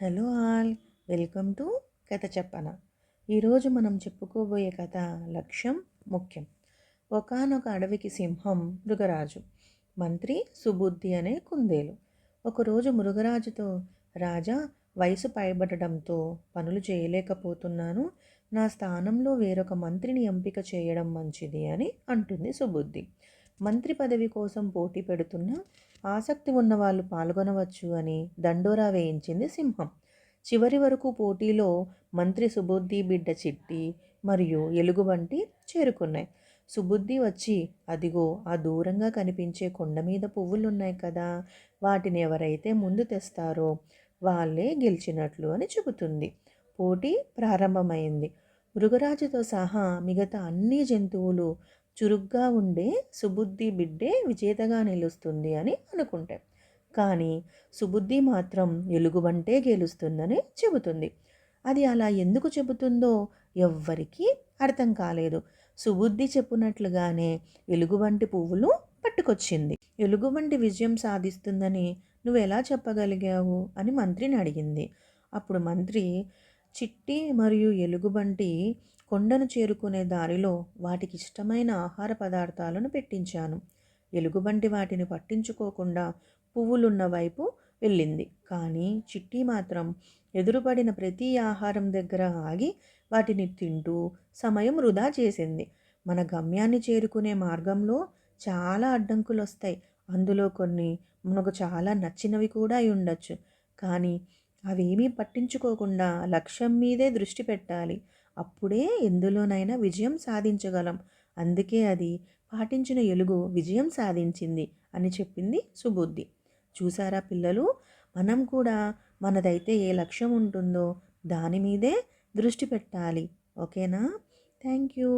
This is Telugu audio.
హలో ఆల్, వెల్కమ్ టు కథ చెప్పన. ఈరోజు మనం చెప్పుకోబోయే కథ లక్ష్యం ముఖ్యం. ఒకానొక అడవికి సింహం, మృగరాజు, మంత్రి సుబుద్ధి అనే కుందేలు. ఒకరోజు మృగరాజుతో, రాజా, వయసు పైబడడంతో పనులు చేయలేకపోతున్నాను, నా స్థానంలో వేరొక మంత్రిని ఎంపిక చేయడం మంచిది అని అంటుంది సుబుద్ధి. మంత్రి పదవి కోసం పోటీ పెడుతున్న ఆసక్తి ఉన్నవాళ్ళు పాల్గొనవచ్చు అని దండోరా వేయించింది సింహం. చివరి వరకు పోటీలో మంత్రి సుబుద్ధి బిడ్డ చిట్టి మరియు ఎలుగుబంటి చేరుకున్నాయి. సుబుద్ధి వచ్చి, అదిగో ఆ దూరంగా కనిపించే కొండ మీద పువ్వులున్నాయి కదా, వాటిని ఎవరైతే ముందు తెస్తారో వాళ్ళే గెలిచినట్లు అని చెబుతుంది. పోటీ ప్రారంభమైంది. మృగరాజుతో సహా మిగతా అన్ని జంతువులు చురుగ్గా ఉండే సుబుద్ధి బిడ్డే విజేతగా నిలుస్తుంది అని అనుకుంటాయి. కానీ సుబుద్ధి మాత్రం ఎలుగుబంటే గెలుస్తుందని చెబుతుంది. అది అలా ఎందుకు చెబుతుందో ఎవ్వరికీ అర్థం కాలేదు. సుబుద్ధి చెప్పినట్లుగానే ఎలుగుబంటి పువ్వులు పట్టుకొచ్చింది. ఎలుగుబంటి విజయం సాధిస్తుందని నువ్వు ఎలా చెప్పగలిగావు అని మంత్రిని అడిగింది. అప్పుడు మంత్రి, చిట్టి మరియు ఎలుగుబంటి కొండను చేరుకునే దారిలో వాటికి ఇష్టమైన ఆహార పదార్థాలను పెట్టించాను. ఎలుగుబంటి వాటిని పట్టించుకోకుండా పువ్వులున్న వైపు వెళ్ళింది. కానీ చిట్టి మాత్రం ఎదురుపడిన ప్రతి ఆహారం దగ్గర ఆగి వాటిని తింటూ సమయం వృధా చేసింది. మన గమ్యాన్ని చేరుకునే మార్గంలో చాలా అడ్డంకులు వస్తాయి. అందులో కొన్ని మనకు చాలా నచ్చినవి కూడా అయి ఉండొచ్చు. కానీ అవేమీ పట్టించుకోకుండా లక్ష్యం మీదే దృష్టి పెట్టాలి. అప్పుడే ఎందులోనైనా విజయం సాధించగలం. అందుకే అది పాటించిన ఎలుగు విజయం సాధించింది అని చెప్పింది సుబుద్ధి. చూసారా పిల్లలు, మనం కూడా మనదైతే ఏ లక్ష్యం ఉంటుందో దాని మీదే దృష్టి పెట్టాలి. ఓకేనా? Thank you.